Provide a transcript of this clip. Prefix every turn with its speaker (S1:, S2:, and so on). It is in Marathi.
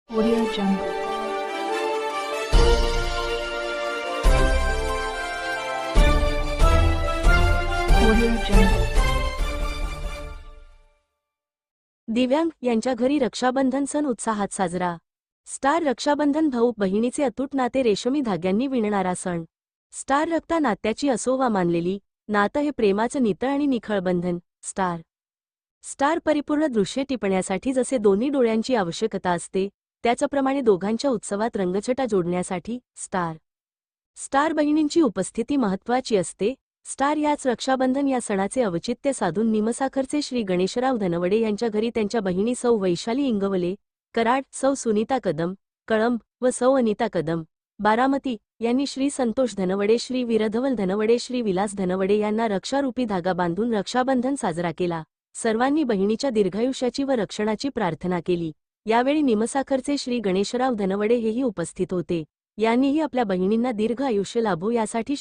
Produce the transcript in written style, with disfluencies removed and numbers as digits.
S1: Audio Jungle. Audio Jungle.
S2: दिव्यांग यांच्या घरी रक्षाबंधन सण उत्साहात साजरा. स्टार रक्षाबंधन भाऊ बहिणीचे अतूट नाते रेशमी धाग्यांनी विणणारा सण. स्टार रक्ता नात्याची असोवा मानलेली नातं हे प्रेमाचं नितळ आणि निखळ बंधन. स्टार परिपूर्ण दृश्य टिपण्यासाठी जसे दोन्ही डोळ्यांची आवश्यकता असते त्याचप्रमाणे दोघांच्या उत्सवात रंगछटा जोडण्यासाठी स्टार बहिणींची उपस्थिती महत्त्वाची असते. स्टार याच रक्षाबंधन या सणाचे औचित्य साधून निमसाखरचे श्री गणेशराव धनवडे यांच्या घरी त्यांच्या बहिणी सौ वैशाली इंगवले कराड, सौ सुनीता कदम कळंब व सौ अनिता कदम बारामती यांनी श्री संतोष धनवडे, श्री वीरधवल धनवडे, श्री विलास धनवडे यांना रक्षारूपी धागा बांधून रक्षाबंधन साजरा केला. सर्वांनी बहिणीच्या दीर्घायुष्याची व रक्षणाची प्रार्थना केली. यावेळी निमसाखरचे श्री गणेशराव धनवडे हेही उपस्थित होते. यांनीही आपल्या बहिणींना दीर्घ आयुष्य लाभो यासाठी